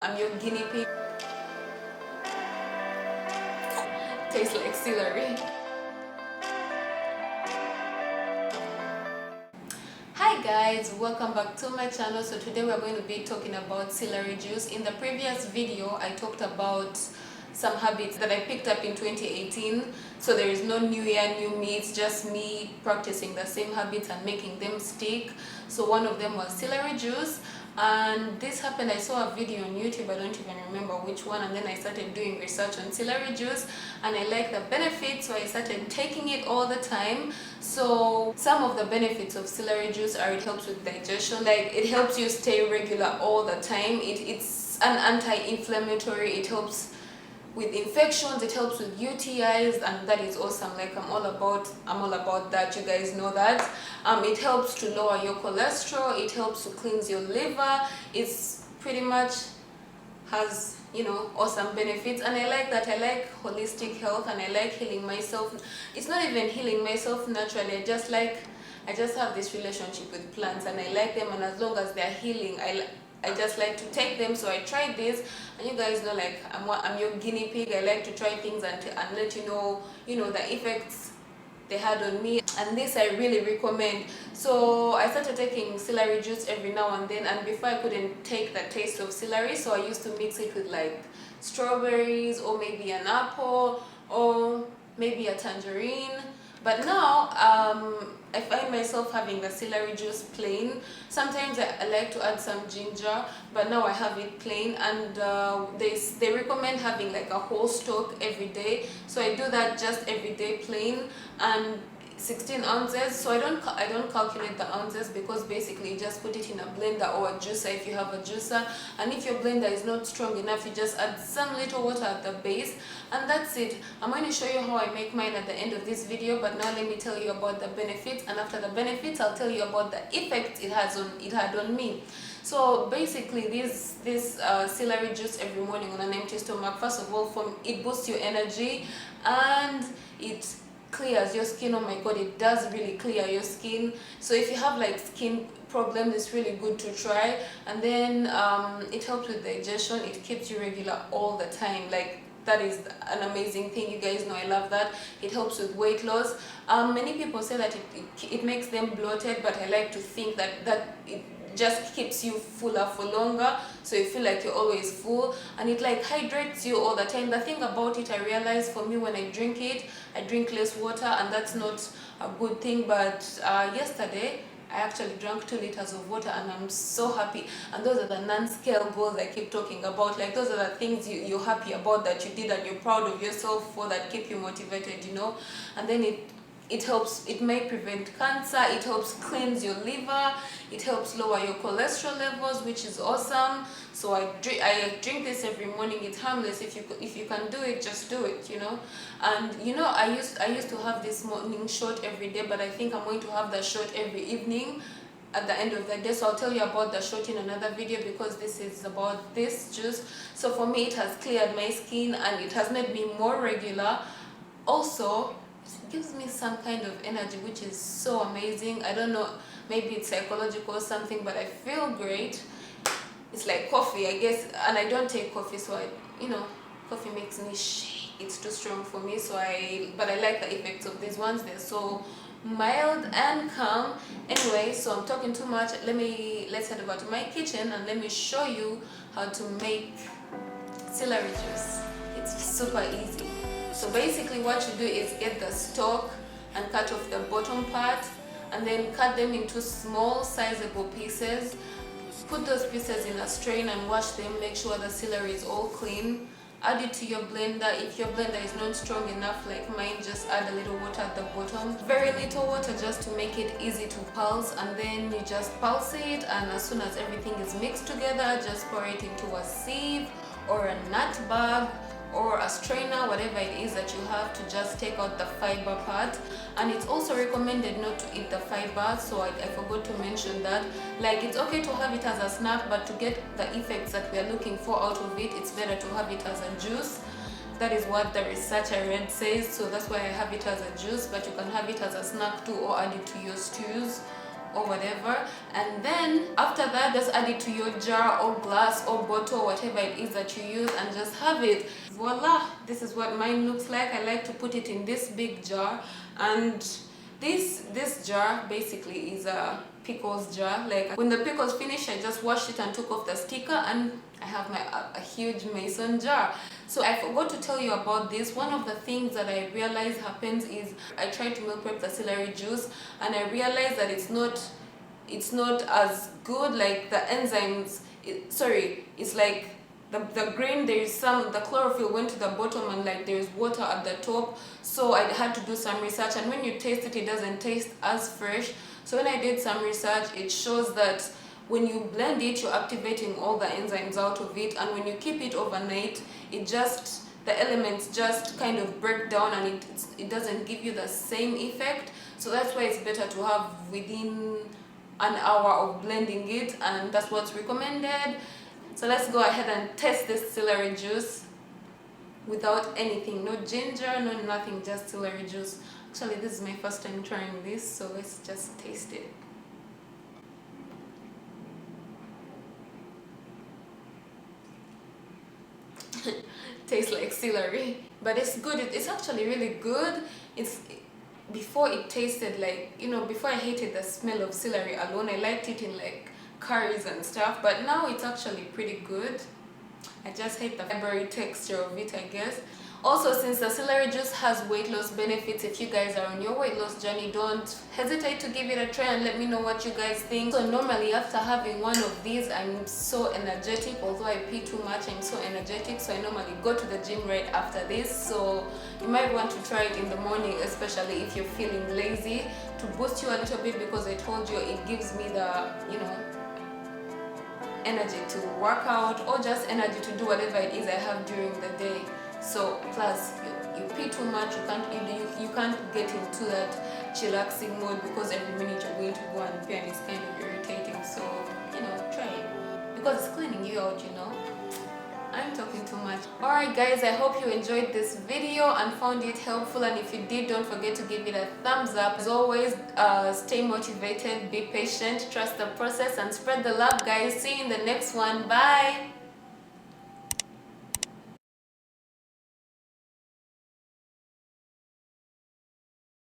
I'm your guinea pig. Tastes like celery. Hi guys, welcome back to my channel. So today we're going to be talking about celery juice. In the previous video I talked about some habits that I picked up in 2018. So there is no new year, new me. It's just me practicing the same habits and making them stick. So one of them was celery juice, and this happened, I saw a video on YouTube, I don't even remember which one, and then I started doing research on celery juice and I liked the benefits, so I started taking it all the time. So some of the benefits of celery juice are it helps with digestion, like it helps you stay regular all the time. It's an anti-inflammatory, it helps with infections, it helps with UTIs, and that is awesome. Like I'm all about that, you guys know that. It helps to lower your cholesterol, it helps to cleanse your liver. It's pretty much has, you know, awesome benefits, and I like that. I like holistic health and I like healing myself. It's not even healing myself naturally, I just have this relationship with plants and I like them, and as long as they're healing, I just like to take them. So I tried this, and you guys know, like I'm your guinea pig. I like to try things and let you know the effects they had on me, and this I really recommend. So I started taking celery juice every now and then, and before I couldn't take the taste of celery, so I used to mix it with like strawberries or maybe an apple or maybe a tangerine. But now I find myself having the celery juice plain. Sometimes I like to add some ginger, but now I have it plain, and they recommend having like a whole stalk every day. So I do that just every day plain, and 16 ounces. So I don't calculate the ounces, because basically you just put it in a blender or a juicer if you have a juicer, and if your blender is not strong enough, you just add some little water at the base, and that's it. I'm going to show you how I make mine at the end of this video, but now let me tell you about the benefits, and after the benefits I'll tell you about the effect it had on me. So basically this celery juice every morning on an empty stomach, first of all, it boosts your energy and it clears your skin. Oh my god, it does really clear your skin. So if you have like skin problems, it's really good to try. And then it helps with digestion, it keeps you regular all the time. Like that is an amazing thing, you guys know I love that. It helps with weight loss. Many people say that it makes them bloated, but I like to think that it just keeps you fuller for longer, so you feel like you're always full, and it like hydrates you all the time. The thing about it, I realize, for me, when I drink it, I drink less water, and that's not a good thing. But yesterday I actually drank 2 liters of water, and I'm so happy. And those are the non-scale goals I keep talking about. Like those are the things you're happy about, that you did and you're proud of yourself for, that keep you motivated, you know. And then it helps, it may prevent cancer, it helps cleanse your liver, it helps lower your cholesterol levels, which is awesome. So I drink this every morning. It's harmless. If you can do it, just do it, you know. And you know, I used to have this morning shot every day, but I think I'm going to have the shot every evening at the end of the day. So I'll tell you about the shot in another video, because this is about this juice. So for me, it has cleared my skin and it has made me more regular. Also, it gives me some kind of energy, which is so amazing. I don't know, maybe it's psychological or something, but I feel great. It's like coffee, I guess, and I don't take coffee, so coffee makes me shake. It's too strong for me, but I like the effects of these ones. They're so mild and calm. Anyway, so I'm talking too much. Let's head over to my kitchen and let me show you how to make celery juice. It's super easy. So basically what you do is get the stalk and cut off the bottom part, and then cut them into small sizable pieces. Put those pieces in a strain and wash them. Make sure the celery is all clean. Add it to your blender. If your blender is not strong enough like mine, just add a little water at the bottom. Very little water, just to make it easy to pulse, and then you just pulse it, and as soon as everything is mixed together, just pour it into a sieve or a nut bag or a strainer, whatever it is that you have, to just take out the fiber part. And it's also recommended not to eat the fiber, so I forgot to mention that. Like, it's okay to have it as a snack, but to get the effects that we are looking for out of it, it's better to have it as a juice. That is what the research I read says, so that's why I have it as a juice. But you can have it as a snack too, or add it to your stews or whatever. And then after that, just add it to your jar or glass or bottle, whatever it is that you use, and just have it. Voila, this is what mine looks like. I like to put it in this big jar, and this jar basically is a pickles jar. Like when the pickles finish, I just washed it and took off the sticker, and I have my a huge mason jar. So I forgot to tell you about this. One of the things that I realized happens is I tried to meal prep the celery juice, and I realized that it's not as good. Like the enzymes, it's like the grain, there is the chlorophyll went to the bottom, and like there is water at the top. So I had to do some research, and when you taste it, it doesn't taste as fresh. So when I did some research, it shows that when you blend it, you're activating all the enzymes out of it, and when you keep it overnight, the elements just kind of break down, and it doesn't give you the same effect. So that's why it's better to have within an hour of blending it, and that's what's recommended. So let's go ahead and test this celery juice without anything, no ginger, no nothing, just celery juice. Actually, this is my first time trying this, so let's just taste it. Tastes like celery, but it's good. It's actually really good. Before it tasted like, before I hated the smell of celery alone. I liked it in like curries and stuff, but now it's actually pretty good. I just hate the fibery texture of it, I guess. Also, since the celery juice has weight loss benefits, if you guys are on your weight loss journey, don't hesitate to give it a try and let me know what you guys think. So normally after having one of these, I'm so energetic. Although I pee too much, I'm so energetic, so I normally go to the gym right after this. So you might want to try it in the morning, especially if you're feeling lazy, to boost you a little bit, because I told you it gives me the energy to work out, or just energy to do whatever it is I have during the day. So plus you pee too much, you can't get into that chillaxing mode, because every minute you're going to go and pee, and it's kind of irritating. So try it, because it's cleaning you out. I'm talking too much. Alright guys, I hope you enjoyed this video and found it helpful, and if you did, don't forget to give it a thumbs up. As always, stay motivated, be patient, trust the process, and spread the love, guys. See you in the next one. Bye.